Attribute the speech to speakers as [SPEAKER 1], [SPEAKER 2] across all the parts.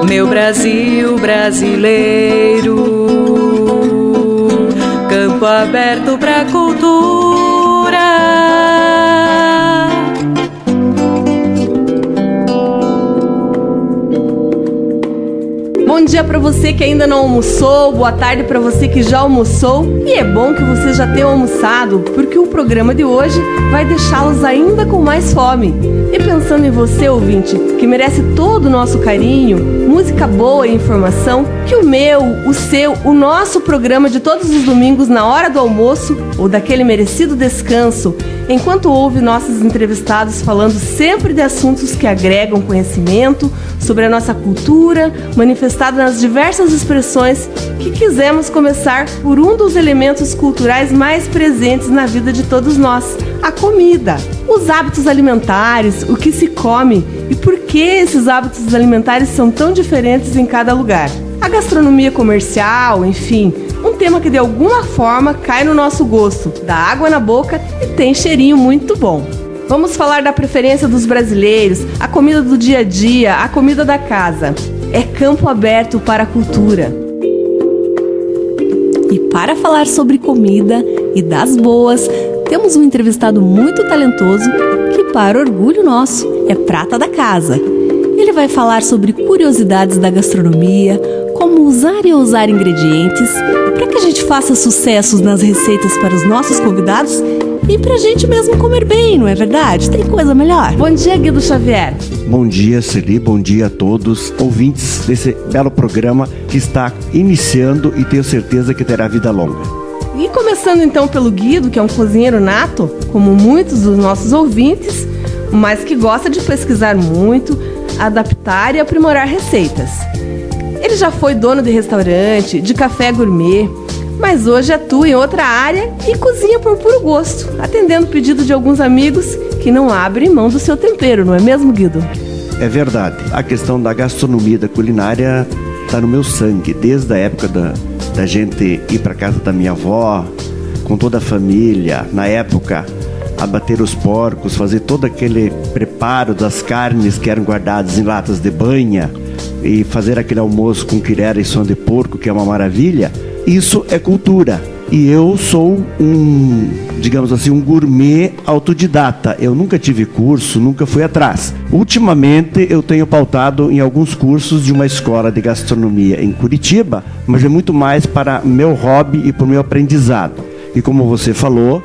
[SPEAKER 1] meu Brasil brasileiro, campo aberto pra cultura.
[SPEAKER 2] Bom dia para você que ainda não almoçou, boa tarde para você que já almoçou. E é bom que você já tenha almoçado, porque o programa de hoje vai deixá-los ainda com mais fome. E pensando em você, ouvinte, que merece todo o nosso carinho, música boa e informação, que o meu, o seu, o nosso programa de todos os domingos na hora do almoço ou daquele merecido descanso, enquanto ouve nossos entrevistados falando sempre de assuntos que agregam conhecimento sobre a nossa cultura, manifestada nas diversas expressões, que quisemos começar por um dos elementos culturais mais presentes na vida de todos nós, a comida. Os hábitos alimentares, o que se come e por que esses hábitos alimentares são tão diferentes em cada lugar. A gastronomia comercial, enfim, um tema que de alguma forma cai no nosso gosto, dá água na boca e tem cheirinho muito bom. Vamos falar da preferência dos brasileiros, a comida do dia a dia, a comida da casa. É campo aberto para a cultura. E para falar sobre comida e das boas, temos um entrevistado muito talentoso que, para orgulho nosso, é prata da casa. Ele vai falar sobre curiosidades da gastronomia, como usar e usar ingredientes, para que a gente faça sucessos nas receitas para os nossos convidados e pra gente mesmo comer bem, não é verdade? Tem coisa melhor. Bom dia, Guido Xavier.
[SPEAKER 3] Bom dia, Celi. Bom dia a todos ouvintes desse belo programa que está iniciando e tenho certeza que terá vida longa.
[SPEAKER 2] E começando então pelo Guido, que é um cozinheiro nato, como muitos dos nossos ouvintes, mas que gosta de pesquisar muito, adaptar e aprimorar receitas. Ele já foi dono de restaurante, de café gourmet, mas hoje atua em outra área e cozinha por puro gosto, atendendo o pedido de alguns amigos que não abrem mão do seu tempero, não é mesmo, Guido?
[SPEAKER 3] É verdade. A questão da gastronomia, da culinária, está no meu sangue. Desde a época da gente ir para casa da minha avó, com toda a família, na época, abater os porcos, fazer todo aquele preparo das carnes que eram guardadas em latas de banha e fazer aquele almoço com quirera e som de porco, que é uma maravilha. Isso é cultura. E eu sou digamos assim, um gourmet autodidata. Eu nunca tive curso, nunca fui atrás. Ultimamente eu tenho pautado em alguns cursos de uma escola de gastronomia em Curitiba, mas é muito mais para meu hobby e para o meu aprendizado. E como você falou,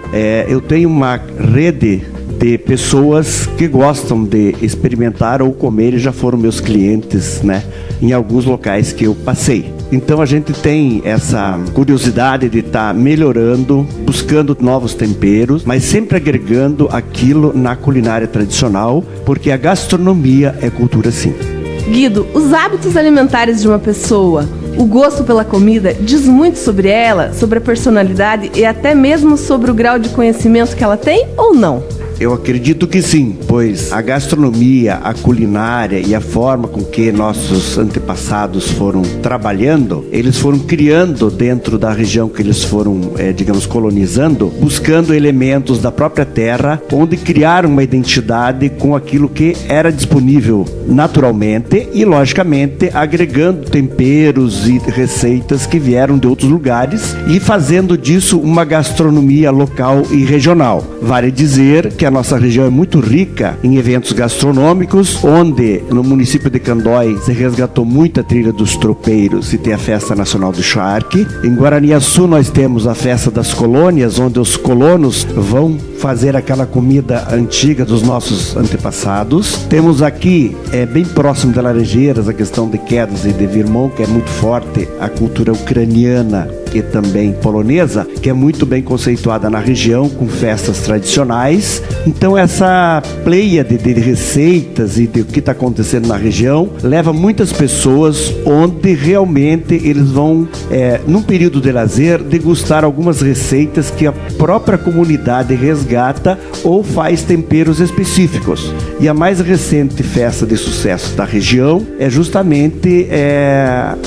[SPEAKER 3] eu tenho uma rede de pessoas que gostam de experimentar ou comer e já foram meus clientes, né, em alguns locais que eu passei. Então a gente tem essa curiosidade de estar melhorando, buscando novos temperos, mas sempre agregando aquilo na culinária tradicional, porque a gastronomia é cultura sim.
[SPEAKER 2] Guido, os hábitos alimentares de uma pessoa, o gosto pela comida, diz muito sobre ela, sobre a personalidade e até mesmo sobre o grau de conhecimento que ela tem ou não?
[SPEAKER 3] Eu acredito que sim, pois a gastronomia, a culinária e a forma com que nossos antepassados foram trabalhando, eles foram criando dentro da região que eles foram, digamos, colonizando, buscando elementos da própria terra, onde criaram uma identidade com aquilo que era disponível naturalmente e, logicamente, agregando temperos e receitas que vieram de outros lugares e fazendo disso uma gastronomia local e regional. Vale dizer que a nossa região é muito rica em eventos gastronômicos, onde no município de Candói se resgatou muito a trilha dos tropeiros e tem a Festa Nacional do Charque. Em Guaraniaçu nós temos a Festa das Colônias, onde os colonos vão fazer aquela comida antiga dos nossos antepassados. Temos aqui, bem próximo de Laranjeiras, a questão de Quedas e de Virmont, que é muito forte, a cultura ucraniana e também polonesa, que é muito bem conceituada na região, com festas tradicionais. Então essa pleiade de receitas e de o que está acontecendo na região leva muitas pessoas onde realmente eles vão, num período de lazer, degustar algumas receitas que a própria comunidade resgata ou faz temperos específicos. E a mais recente festa de sucesso da região é justamente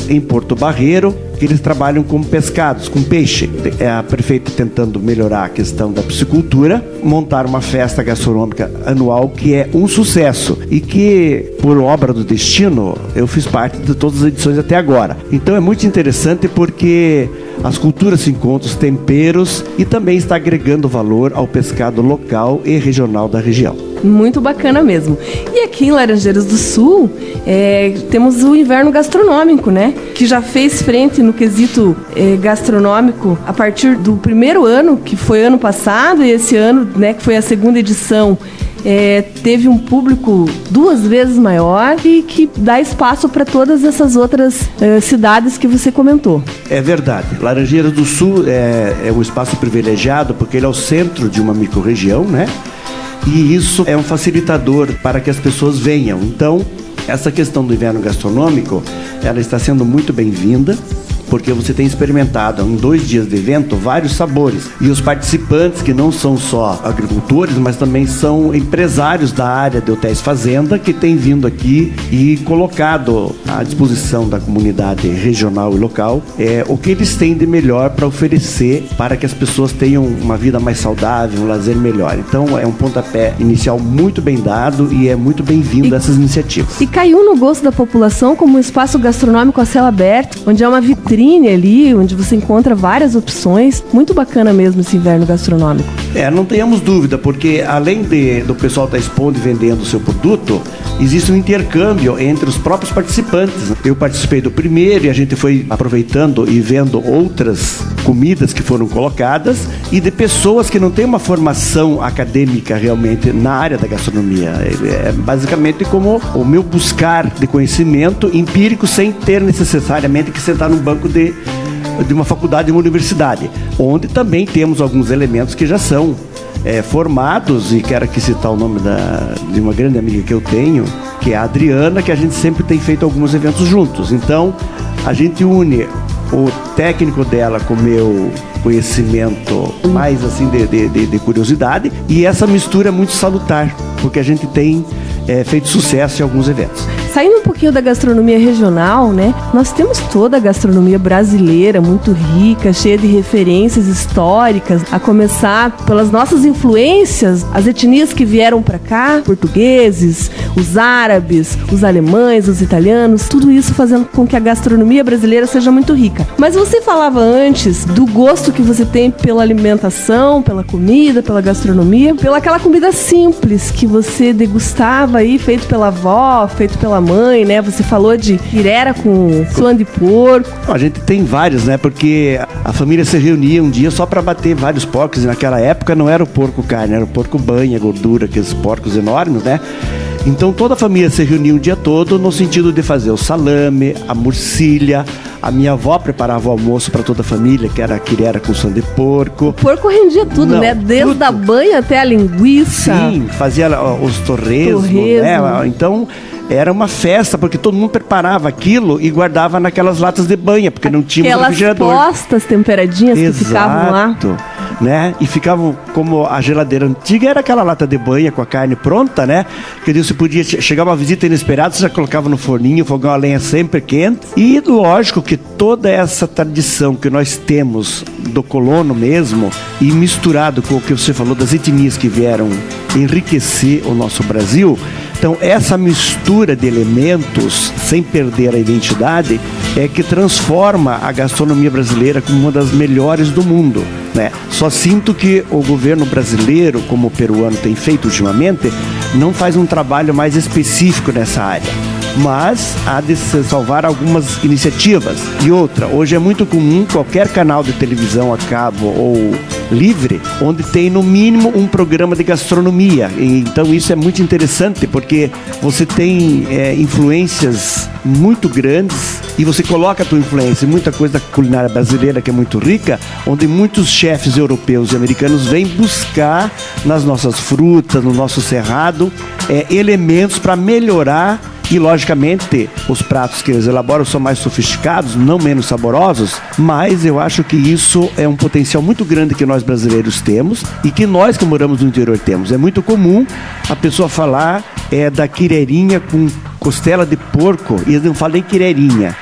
[SPEAKER 3] em Porto Barreiro, que eles trabalham com pescados, com peixe. A prefeita tentando melhorar a questão da piscicultura, montar uma festa gastronômica anual que é um sucesso e que, por obra do destino, eu fiz parte de todas as edições até agora. Então é muito interessante porque as culturas se encontram, os temperos, e também está agregando valor ao pescado local e regional da região.
[SPEAKER 2] Muito bacana mesmo. E aqui em Laranjeiras do Sul, temos o inverno gastronômico, né? Que já fez frente no quesito gastronômico a partir do primeiro ano, que foi ano passado, e esse ano, né, que foi a segunda edição, teve um público 2 vezes maior e que dá espaço para todas essas outras cidades que você comentou. É
[SPEAKER 3] verdade. Laranjeiras do Sul é um espaço privilegiado porque ele é o centro de uma microrregião, né? E isso é um facilitador para que as pessoas venham. Então, essa questão do inverno gastronômico, ela está sendo muito bem-vinda, porque você tem experimentado em 2 dias de evento vários sabores. E os participantes, que não são só agricultores, mas também são empresários da área de hotéis fazenda, que têm vindo aqui e colocado à disposição da comunidade regional e local o que eles têm de melhor para oferecer para que as pessoas tenham uma vida mais saudável, um lazer melhor. Então é um pontapé inicial muito bem dado e é muito bem-vindo essas iniciativas.
[SPEAKER 2] E caiu no gosto da população como um espaço gastronômico a céu aberto, onde é uma vitrine ali, onde você encontra várias opções. Muito bacana mesmo esse inverno gastronômico.
[SPEAKER 3] Não tenhamos dúvida, porque além do pessoal estar expondo e vendendo o seu produto, existe um intercâmbio entre os próprios participantes. Eu participei do primeiro e a gente foi aproveitando e vendo outras comidas que foram colocadas e de pessoas que não têm uma formação acadêmica realmente na área da gastronomia. É basicamente como o meu buscar de conhecimento empírico sem ter necessariamente que sentar num banco de uma faculdade, de uma universidade, onde também temos alguns elementos que já são formados, e quero aqui citar o nome de uma grande amiga que eu tenho, que é a Adriana, que a gente sempre tem feito alguns eventos juntos. Então, a gente une o técnico dela com o meu conhecimento mais assim de curiosidade, e essa mistura é muito salutar, porque a gente tem feito sucesso em alguns eventos.
[SPEAKER 2] Saindo um pouquinho da gastronomia regional, né? Nós temos toda a gastronomia brasileira, muito rica, cheia de referências históricas, a começar pelas nossas influências, as etnias que vieram para cá, portugueses, os árabes, os alemães, os italianos, tudo isso fazendo com que a gastronomia brasileira seja muito rica. Mas você falava antes do gosto que você tem pela alimentação, pela comida, pela gastronomia, pela aquela comida simples que você degustava aí, feito pela avó, feito pela mãe, né? Você falou de pirera com suã de porco.
[SPEAKER 3] A gente tem vários, né? Porque a família se reunia um dia só para bater vários porcos, e naquela época não era o porco carne, era o porco banha, gordura, aqueles porcos enormes, né? Então toda a família se reunia o dia todo no sentido de fazer o salame, a murcilha. A minha avó preparava o almoço para toda a família, que era a quirera com suã de porco.
[SPEAKER 2] O porco rendia tudo, né? Desde tudo. A banha até a linguiça.
[SPEAKER 3] Sim, fazia os torresmos, né? Então era uma festa, porque todo mundo preparava aquilo e guardava naquelas latas de banha, porque não tinha refrigerador.
[SPEAKER 2] Aquelas postas temperadinhas que ficavam lá.
[SPEAKER 3] Né? E ficavam como a geladeira antiga, era aquela lata de banha com a carne pronta, né? Que você podia chegar uma visita inesperada, você já colocava no forninho, fogão a lenha sempre quente. E lógico que toda essa tradição que nós temos do colono mesmo, e misturado com o que você falou das etnias que vieram enriquecer o nosso Brasil, então essa mistura de elementos sem perder a identidade é que transforma a gastronomia brasileira como uma das melhores do mundo, né? Só sinto que o governo brasileiro, como o peruano tem feito ultimamente, não faz um trabalho mais específico nessa área. Mas há de se salvar algumas iniciativas. E outra, hoje é muito comum qualquer canal de televisão a cabo ou livre, onde tem no mínimo um programa de gastronomia. E, então isso é muito interessante, porque você tem influências muito grandes e você coloca a tua influência em muita coisa da culinária brasileira, que é muito rica, onde muitos chefes europeus e americanos vêm buscar nas nossas frutas, no nosso cerrado, elementos para melhorar. E, logicamente, os pratos que eles elaboram são mais sofisticados, não menos saborosos, mas eu acho que isso é um potencial muito grande que nós brasileiros temos e que nós que moramos no interior temos. É muito comum a pessoa falar da quirerinha com costela de porco, e eles não falam nem quirerinha,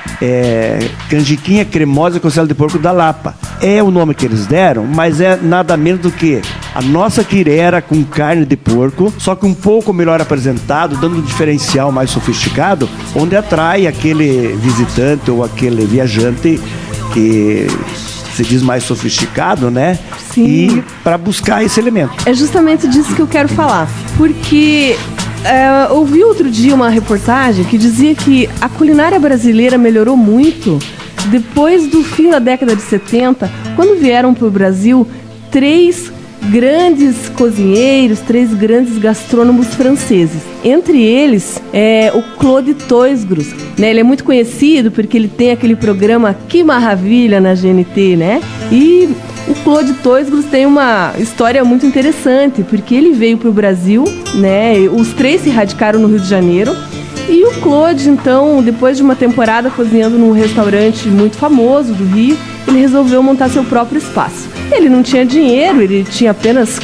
[SPEAKER 3] canjiquinha cremosa com costela de porco da Lapa. É o nome que eles deram, mas é nada menos do que a nossa quirera com carne de porco, só que um pouco melhor apresentado, dando um diferencial mais sofisticado, onde atrai aquele visitante ou aquele viajante que se diz mais sofisticado, né?
[SPEAKER 2] Sim.
[SPEAKER 3] E para buscar esse elemento.
[SPEAKER 2] É justamente disso que eu quero falar, porque ouvi outro dia uma reportagem que dizia que a culinária brasileira melhorou muito depois do fim da década de 70, quando vieram para o Brasil 3 grandes cozinheiros, 3 grandes gastrônomos franceses. Entre eles, o Claude Toisgros, né? Ele é muito conhecido porque ele tem aquele programa Que Maravilha na GNT, né? E o Claude Toisgros tem uma história muito interessante, porque ele veio para o Brasil, né? Os 3 se radicaram no Rio de Janeiro. E o Claude, então, depois de uma temporada cozinhando num restaurante muito famoso do Rio, ele resolveu montar seu próprio espaço. Ele não tinha dinheiro, ele tinha apenas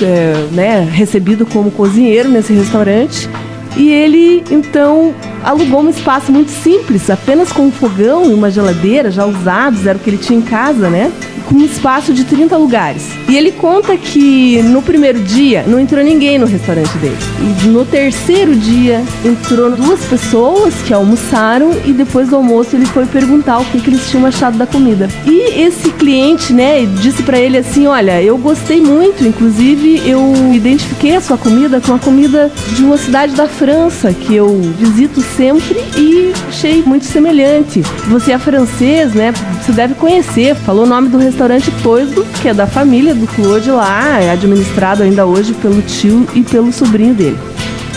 [SPEAKER 2] recebido como cozinheiro nesse restaurante. E ele, então, alugou um espaço muito simples, apenas com um fogão e uma geladeira já usados, era o que ele tinha em casa, né? Com um espaço de 30 lugares. E ele conta que no primeiro dia não entrou ninguém no restaurante dele. E no terceiro dia entrou 2 pessoas que almoçaram e depois do almoço ele foi perguntar o que eles tinham achado da comida. E esse cliente, né, disse pra ele assim: olha, eu gostei muito, inclusive eu identifiquei a sua comida com a comida de uma cidade da França que eu visito sempre e achei muito semelhante. Você é francês, né? Você deve conhecer. Falou o nome do restaurante Toisgros, que é da família do Claude lá, é administrado ainda hoje pelo tio e pelo sobrinho dele.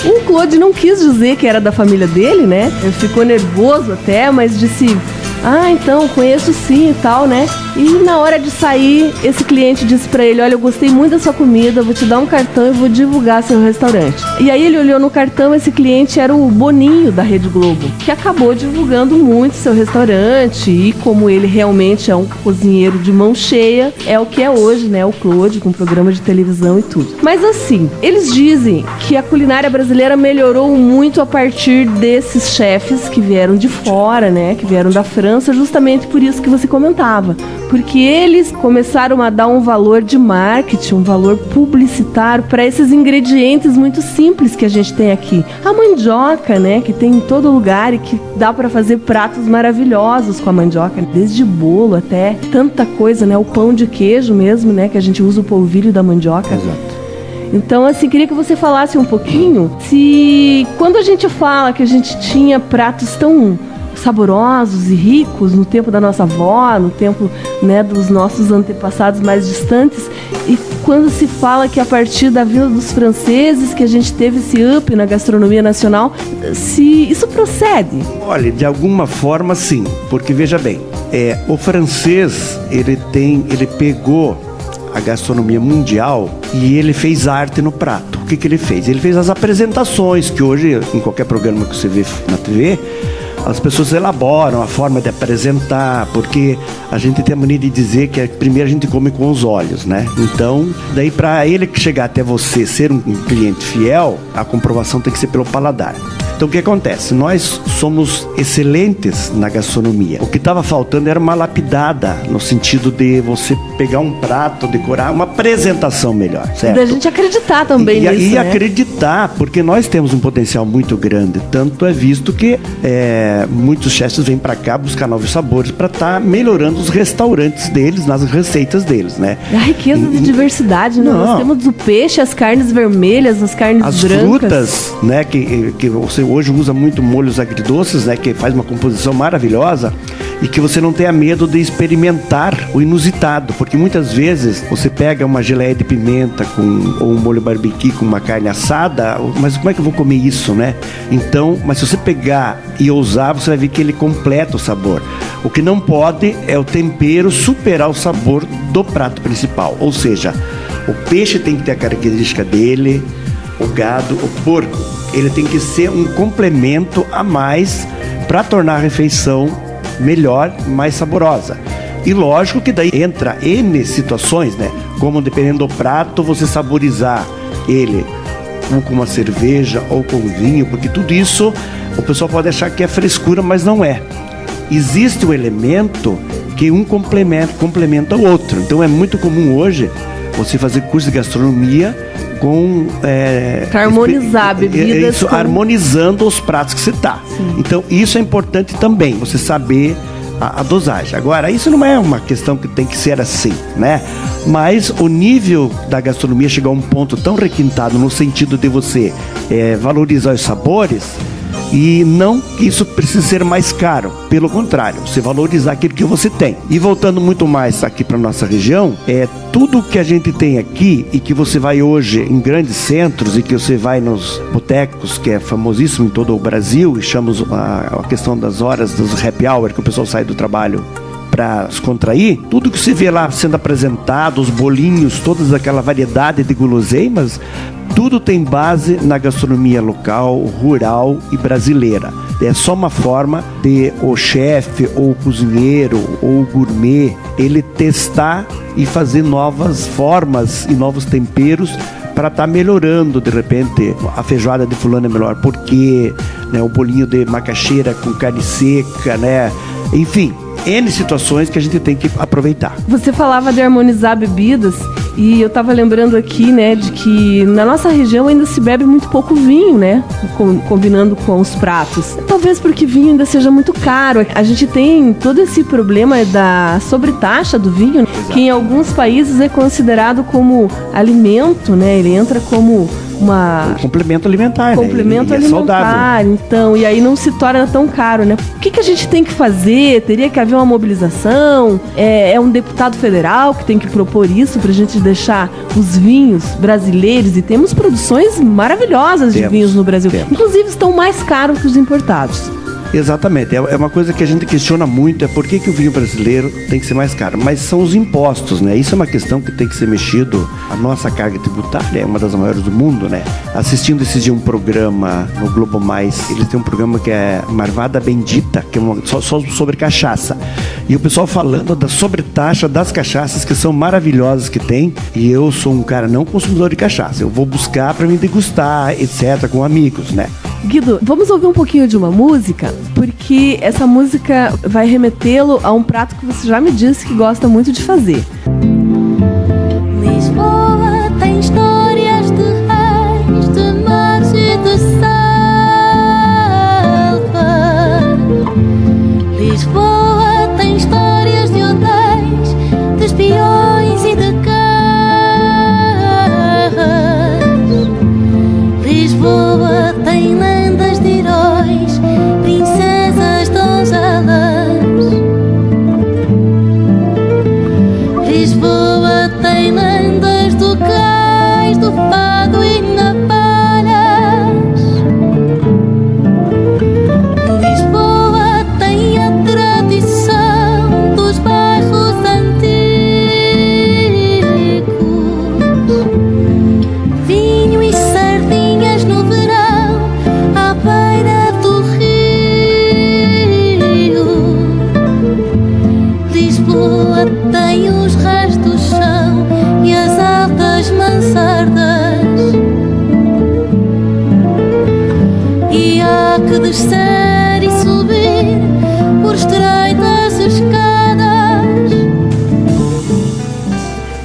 [SPEAKER 2] O Claude não quis dizer que era da família dele, né? Ele ficou nervoso até, mas disse: ah, então, conheço sim e tal, né? E na hora de sair, esse cliente disse pra ele: olha, eu gostei muito da sua comida, vou te dar um cartão e vou divulgar seu restaurante. E aí ele olhou no cartão, esse cliente era o Boninho da Rede Globo, que acabou divulgando muito seu restaurante, e como ele realmente é um cozinheiro de mão cheia, é o que é hoje, né? O Claude, com programa de televisão e tudo. Mas assim, eles dizem que a culinária brasileira melhorou muito a partir desses chefes que vieram de fora, né? Que vieram da França, justamente por isso que você comentava. Porque eles começaram a dar um valor de marketing, um valor publicitário para esses ingredientes muito simples que a gente tem aqui. A mandioca, né, que tem em todo lugar e que dá para fazer pratos maravilhosos com a mandioca, desde bolo até tanta coisa, né, o pão de queijo mesmo, né, que a gente usa o polvilho da mandioca.
[SPEAKER 3] Exato.
[SPEAKER 2] Então, assim, queria que você falasse um pouquinho se quando a gente fala que a gente tinha pratos tão saborosos e ricos no tempo da nossa avó, no tempo, né, dos nossos antepassados mais distantes, e quando se fala que a partir da vinda dos franceses que a gente teve esse up na gastronomia nacional, se isso procede?
[SPEAKER 3] Olha, de alguma forma sim, porque veja bem, o francês ele pegou a gastronomia mundial e ele fez arte no prato. O que ele fez? Ele fez as apresentações que hoje, em qualquer programa que você vê na TV, as pessoas elaboram a forma de apresentar, porque a gente tem a mania de dizer que primeiro a gente come com os olhos, né? Então, daí para ele chegar até você ser um cliente fiel, a comprovação tem que ser pelo paladar. Então o que acontece? Nós somos excelentes na gastronomia. O que estava faltando era uma lapidada, no sentido de você pegar um prato, decorar uma apresentação melhor, certo?
[SPEAKER 2] E da gente acreditar também nisso,
[SPEAKER 3] e
[SPEAKER 2] né?
[SPEAKER 3] acreditar, porque nós temos um potencial muito grande. Tanto é visto que muitos chefs vêm para cá buscar novos sabores para estar melhorando os restaurantes deles, nas receitas deles, né?
[SPEAKER 2] A riqueza de diversidade, né? Nós temos o peixe, as carnes vermelhas, as carnes brancas.
[SPEAKER 3] As frutas, né? Que você hoje usa muito molhos agridoces, né? Que faz uma composição maravilhosa e que você não tenha medo de experimentar o inusitado, porque muitas vezes você pega uma geleia de pimenta ou um molho barbecue com uma carne assada, mas como é que eu vou comer isso, né? Então, mas se você pegar e ousar, você vai ver que ele completa o sabor. O que não pode é o tempero superar o sabor do prato principal, ou seja, o peixe tem que ter a característica dele, o gado, o porco, ele tem que ser um complemento a mais para tornar a refeição melhor, mais saborosa. E lógico que daí entra N situações, né? Como dependendo do prato, você saborizar ele ou com uma cerveja ou com vinho, porque tudo isso o pessoal pode achar que é frescura, mas não é. existe o elemento que um complementa o outro. Então é muito comum hoje você fazer curso de gastronomia com...
[SPEAKER 2] Pra harmonizar bebidas.
[SPEAKER 3] Isso, harmonizando os pratos que você tá.
[SPEAKER 2] Sim.
[SPEAKER 3] Então isso é importante também, você saber a dosagem. Agora, isso não é uma questão que tem que ser assim, né? Mas o nível da gastronomia chegou a um ponto tão requintado no sentido de você valorizar os sabores, e não que isso precise ser mais caro. Pelo contrário, você valorizar aquilo que você tem. E voltando muito mais aqui para nossa região, tudo que a gente tem aqui e que você vai hoje em grandes centros e que você vai nos botecos, que é famosíssimo em todo o Brasil, e chamamos a questão das horas, dos happy hour, que o pessoal sai do trabalho para descontrair, tudo que você vê lá sendo apresentado, os bolinhos, toda aquela variedade de guloseimas, tudo tem base na gastronomia local, rural e brasileira. É só uma forma de o chefe, ou o cozinheiro, ou o gourmet, ele testar e fazer novas formas e novos temperos para estar melhorando. De repente, a feijoada de fulano é melhor porque, né, o bolinho de macaxeira com carne seca, né? Enfim, N situações que a gente tem que aproveitar.
[SPEAKER 2] Você falava de harmonizar bebidas e eu tava lembrando aqui, né, de que na nossa região ainda se bebe muito pouco vinho, né, combinando com os pratos. Talvez porque vinho ainda seja muito caro. A gente tem todo esse problema da sobretaxa do vinho,
[SPEAKER 3] Exato.
[SPEAKER 2] Que em alguns países é considerado como alimento, né, ele entra como uma...
[SPEAKER 3] Complemento alimentar,
[SPEAKER 2] Complemento
[SPEAKER 3] né? E
[SPEAKER 2] alimentar,
[SPEAKER 3] é saudável.
[SPEAKER 2] então, e aí não se torna tão caro, né? O que a gente tem que fazer? Teria que haver uma mobilização? É um deputado federal que tem que propor isso pra gente deixar os vinhos brasileiros, e temos produções maravilhosas de vinhos no Brasil. Inclusive estão mais caros que os importados.
[SPEAKER 3] Exatamente, é uma coisa que a gente questiona muito, por que o vinho brasileiro tem que ser mais caro, mas são os impostos, né? Isso é uma questão que tem que ser mexido. A nossa carga tributária é uma das maiores do mundo, né? Assistindo esses dias um programa no Globo Mais, eles têm um programa que é Marvada Bendita, que é só sobre cachaça, e o pessoal falando da sobretaxa das cachaças, que são maravilhosas que tem, e eu sou um cara não consumidor de cachaça, eu vou buscar para me degustar, etc, com amigos, né?
[SPEAKER 2] Guido, vamos ouvir um pouquinho de uma música, porque essa música vai remetê-lo a um prato que você já me disse que gosta muito de fazer.
[SPEAKER 4] Lisboa tem histórias de reis, de mares e de selva. Lisboa tem histórias de hotéis, de espiões e de guerras. Lisboa tem lendas de heróis, princesas, donzelas. Lisboa tem lendas do cais, do fado e navalhas. Lisboa tem a tradição dos bairros antigos, vinho e sardinhas no verão à beira do rio. Lisboa tem os raios do chão e as altas mansardas, e há que descer e subir por estreitas escadas.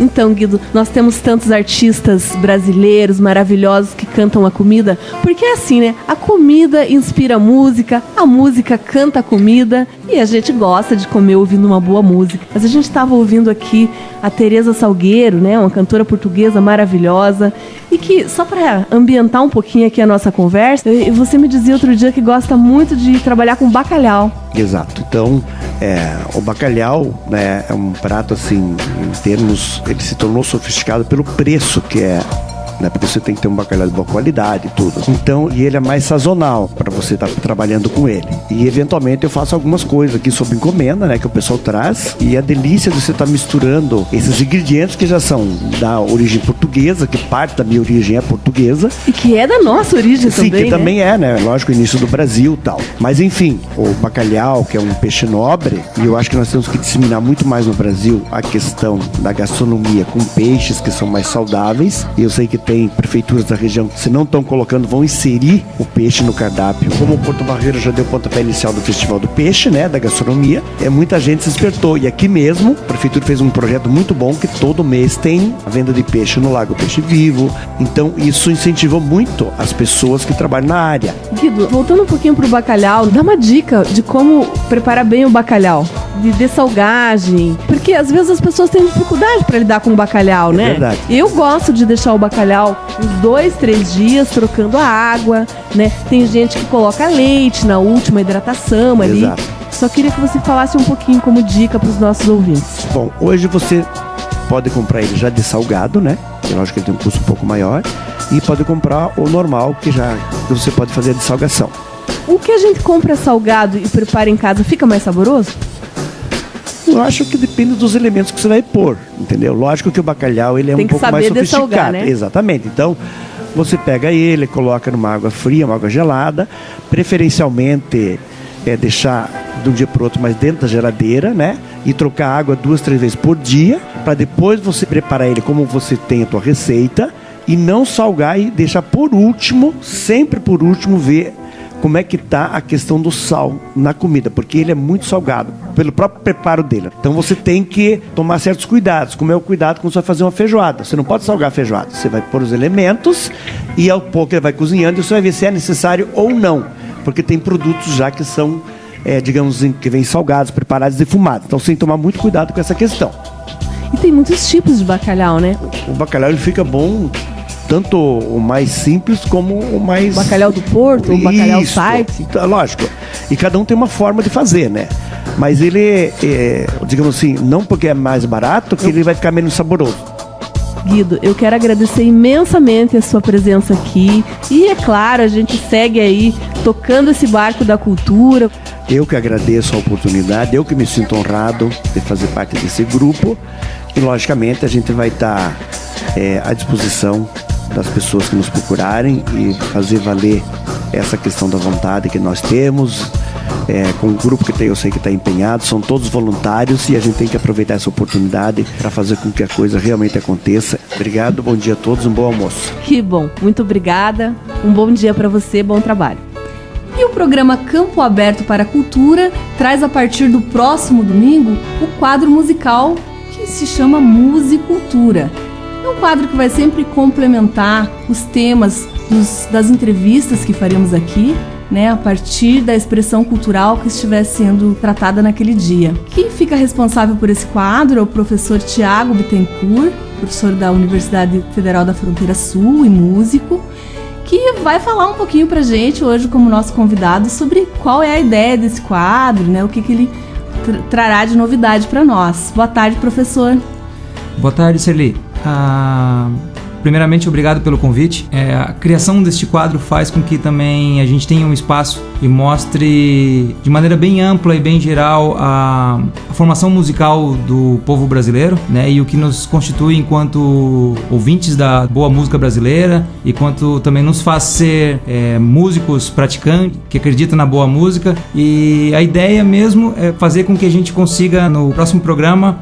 [SPEAKER 2] Então, Guido, nós temos tantos artistas brasileiros maravilhosos que cantam a comida, porque é assim, né? A comida inspira a música canta a comida, e a gente gosta de comer ouvindo uma boa música. Mas a gente estava ouvindo aqui a Teresa Salgueiro, né? Uma cantora portuguesa maravilhosa, e que, só para ambientar um pouquinho aqui a nossa conversa, você me dizia outro dia que gosta muito de trabalhar com bacalhau.
[SPEAKER 3] Exato. Então, o bacalhau, né, é um prato assim, em termos, ele se tornou sofisticado pelo preço que é, né, porque você tem que ter um bacalhau de boa qualidade e tudo. Então, e ele é mais sazonal para você estar trabalhando com ele. E eventualmente eu faço algumas coisas aqui sob encomenda, né, que o pessoal traz, e a delícia de você estar misturando esses ingredientes que já são da origem portuguesa, que parte da minha origem é portuguesa.
[SPEAKER 2] E que é da nossa origem
[SPEAKER 3] Sim,
[SPEAKER 2] também,
[SPEAKER 3] que
[SPEAKER 2] né?
[SPEAKER 3] também é, né? Lógico, o início do Brasil e tal. Mas enfim, o bacalhau, que é um peixe nobre, e eu acho que nós temos que disseminar muito mais no Brasil a questão da gastronomia com peixes que são mais saudáveis. E eu sei que tem prefeituras da região que, se não estão colocando, vão inserir o peixe no cardápio. Como o Porto Barreiro já deu pontapé inicial do Festival do Peixe, né, da gastronomia, muita gente se despertou. E aqui mesmo, a prefeitura fez um projeto muito bom que todo mês tem a venda de peixe no Lago Peixe Vivo. Então, isso incentivou muito as pessoas que trabalham na área.
[SPEAKER 2] Guido, voltando um pouquinho pro bacalhau, dá uma dica de como preparar bem o bacalhau. De dessalgagem, porque às vezes as pessoas têm dificuldade para lidar com o bacalhau, né?
[SPEAKER 3] Verdade.
[SPEAKER 2] Eu gosto de deixar o bacalhau uns 2, 3 dias trocando a água, né? Tem gente que coloca leite na última hidratação ali.
[SPEAKER 3] Exato.
[SPEAKER 2] Só queria que você falasse um pouquinho como dica para os nossos ouvintes.
[SPEAKER 3] Bom, hoje você pode comprar ele já dessalgado, né? Eu acho que ele tem um custo um pouco maior. E pode comprar o normal, que você pode fazer a dessalgação.
[SPEAKER 2] O que a gente compra salgado e prepara em casa fica mais saboroso?
[SPEAKER 3] Eu acho que depende dos elementos que você vai pôr, entendeu? Lógico que o bacalhau ele é um pouco mais sofisticado.
[SPEAKER 2] Dessalgar, né?
[SPEAKER 3] Exatamente. Então, você pega ele, coloca numa água fria, uma água gelada, preferencialmente deixar de um dia para o outro, mas dentro da geladeira, né? E trocar a água 2, 3 vezes por dia, para depois você preparar ele como você tem a tua receita e não salgar e deixar por último, sempre por último, ver como é que está a questão do sal na comida, porque ele é muito salgado, pelo próprio preparo dele. Então você tem que tomar certos cuidados, como é o cuidado quando você vai fazer uma feijoada. Você não pode salgar a feijoada, você vai pôr os elementos e ao pouco ele vai cozinhando e você vai ver se é necessário ou não, porque tem produtos já que são, digamos, que vêm salgados, preparados e defumados. Então você tem que tomar muito cuidado com essa questão.
[SPEAKER 2] E tem muitos tipos de bacalhau, né?
[SPEAKER 3] O bacalhau ele fica bom, tanto o mais simples como o mais...
[SPEAKER 2] Bacalhau do Porto, o bacalhau site.
[SPEAKER 3] Lógico. E cada um tem uma forma de fazer, né? Mas ele, digamos assim, não porque é mais barato, que ele vai ficar menos saboroso.
[SPEAKER 2] Guido, eu quero agradecer imensamente a sua presença aqui. E é claro, a gente segue aí tocando esse barco da cultura.
[SPEAKER 3] Eu que agradeço a oportunidade, eu que me sinto honrado de fazer parte desse grupo. E, logicamente, a gente vai estar à disposição das pessoas que nos procurarem e fazer valer essa questão da vontade que nós temos. Com o grupo que eu sei que está empenhado, são todos voluntários e a gente tem que aproveitar essa oportunidade para fazer com que a coisa realmente aconteça. Obrigado, bom dia a todos, um bom almoço.
[SPEAKER 2] Que bom, muito obrigada, um bom dia para você, bom trabalho. E o programa Campo Aberto para a Cultura traz a partir do próximo domingo o quadro musical que se chama Musicultura. É um quadro que vai sempre complementar os temas das entrevistas que faremos aqui, né, a partir da expressão cultural que estiver sendo tratada naquele dia. Quem fica responsável por esse quadro é o professor Tiago Bittencourt, professor da Universidade Federal da Fronteira Sul e músico, que vai falar um pouquinho pra gente hoje como nosso convidado sobre qual é a ideia desse quadro, né, o que ele trará de novidade para nós. Boa tarde, professor.
[SPEAKER 5] Boa tarde, Celi. Primeiramente, obrigado pelo convite. A criação deste quadro faz com que também a gente tenha um espaço e mostre de maneira bem ampla e bem geral a formação musical do povo brasileiro, né? E o que nos constitui enquanto ouvintes da boa música brasileira e quanto também nos faz ser músicos praticantes que acreditam na boa música. E a ideia mesmo é fazer com que a gente consiga, no próximo programa,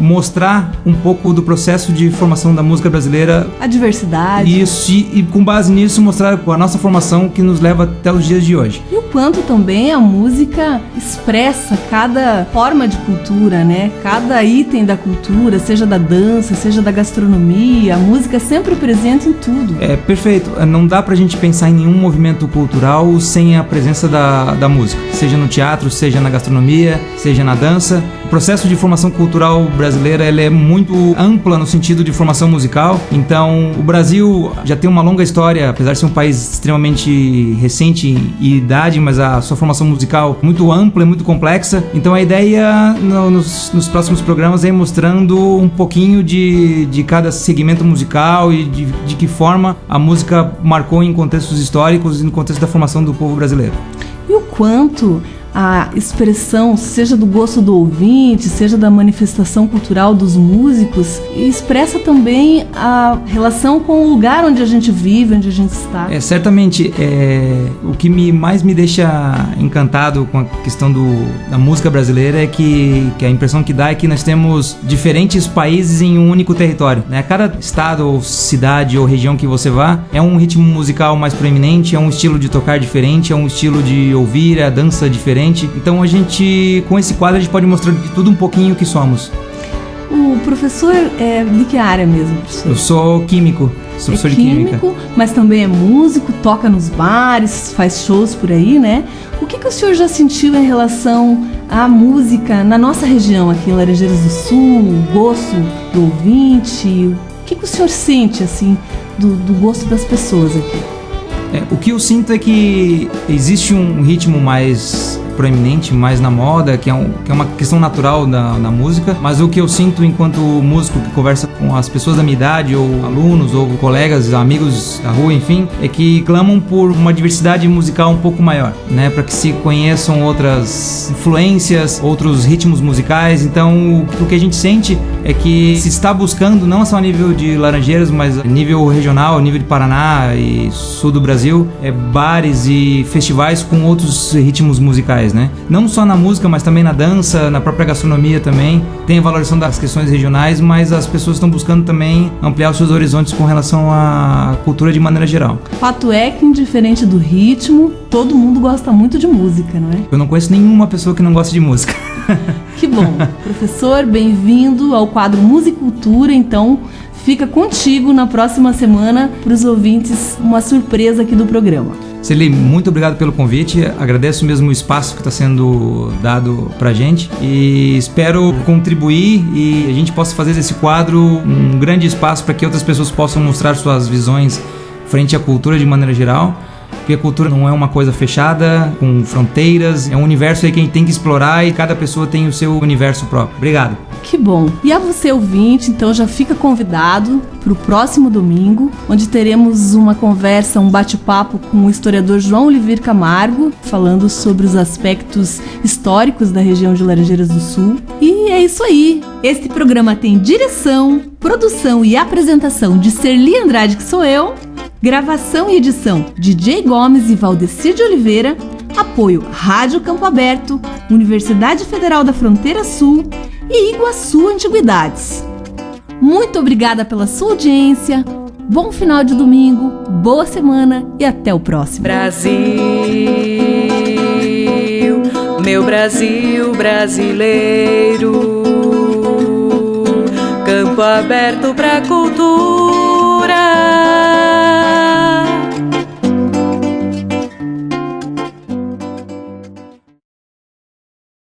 [SPEAKER 5] mostrar um pouco do processo de formação da música brasileira.
[SPEAKER 2] A diversidade.
[SPEAKER 5] Isso, e com base nisso mostrar a nossa formação que nos leva até os dias de hoje.
[SPEAKER 2] E o quanto também a música expressa cada forma de cultura, né? Cada item da cultura, seja da dança, seja da gastronomia, a música é sempre presente em tudo.
[SPEAKER 5] Perfeito. Não dá pra gente pensar em nenhum movimento cultural sem a presença da música. Seja no teatro, seja na gastronomia, seja na dança. O processo de formação cultural brasileira ela é muito ampla no sentido de formação musical. Então, o Brasil já tem uma longa história, apesar de ser um país extremamente recente em idade, mas a sua formação musical muito ampla e muito complexa. Então, a ideia nos próximos programas é ir mostrando um pouquinho de cada segmento musical e de que forma a música marcou em contextos históricos e no contexto da formação do povo brasileiro.
[SPEAKER 2] E o quanto a expressão, seja do gosto do ouvinte, seja da manifestação cultural dos músicos, e expressa também a relação com o lugar onde a gente vive, onde a gente está.
[SPEAKER 5] Certamente, o que mais me deixa encantado com a questão da música brasileira é que a impressão que dá é que nós temos diferentes países em um único território, né? Cada estado ou cidade ou região que você vá é um ritmo musical mais proeminente, é um estilo de tocar diferente, é um estilo de ouvir a dança diferente. Então a gente, com esse quadro, a gente pode mostrar de tudo um pouquinho o que somos.
[SPEAKER 2] O professor é de que área mesmo, professor?
[SPEAKER 5] Eu sou químico, sou professor de química.
[SPEAKER 2] Mas também é músico, toca nos bares, faz shows por aí, né? O que o senhor já sentiu em relação à música na nossa região, aqui em Laranjeiras do Sul, o gosto do ouvinte? O que o senhor sente, assim, do gosto das pessoas aqui?
[SPEAKER 5] O que eu sinto é que existe um ritmo mais proeminente, mais na moda, que é uma questão natural na música, mas o que eu sinto enquanto músico que conversa com as pessoas da minha idade, ou alunos, ou colegas, amigos da rua, enfim, é que clamam por uma diversidade musical um pouco maior, né, para que se conheçam outras influências, outros ritmos musicais. Então o que a gente sente é que se está buscando, não só a nível de Laranjeiras, mas a nível regional, a nível de Paraná e sul do Brasil, bares e festivais com outros ritmos musicais, né? Não só na música, mas também na dança, na própria gastronomia também. Tem a valorização das questões regionais, mas as pessoas estão buscando também ampliar os seus horizontes com relação à cultura de maneira geral.
[SPEAKER 2] Fato é que, indiferente do ritmo, todo mundo gosta muito de música, não é?
[SPEAKER 5] Eu não conheço nenhuma pessoa que não gosta de música.
[SPEAKER 2] Que bom. Professor, bem-vindo ao quadro Musicultura. Então, fica contigo na próxima semana, para os ouvintes, uma surpresa aqui do programa.
[SPEAKER 5] Celi, muito obrigado pelo convite, agradeço mesmo o espaço que está sendo dado pra gente e espero contribuir e a gente possa fazer desse quadro um grande espaço para que outras pessoas possam mostrar suas visões frente à cultura de maneira geral, porque a cultura não é uma coisa fechada, com fronteiras, é um universo aí que a gente tem que explorar e cada pessoa tem o seu universo próprio. Obrigado.
[SPEAKER 2] Que bom. E a você, ouvinte, então já fica convidado para o próximo domingo, onde teremos uma conversa, um bate-papo com o historiador João Oliveira Camargo, falando sobre os aspectos históricos da região de Laranjeiras do Sul. E é isso aí. Este programa tem direção, produção e apresentação de Serli Andrade, que sou eu, gravação e edição de DJ Gomes e Valdecir de Oliveira, apoio Rádio Campo Aberto, Universidade Federal da Fronteira Sul e Iguaçu Antiguidades. Muito obrigada pela sua audiência, bom final de domingo, boa semana e até o próximo.
[SPEAKER 1] Brasil, meu Brasil brasileiro, campo aberto pra cultura.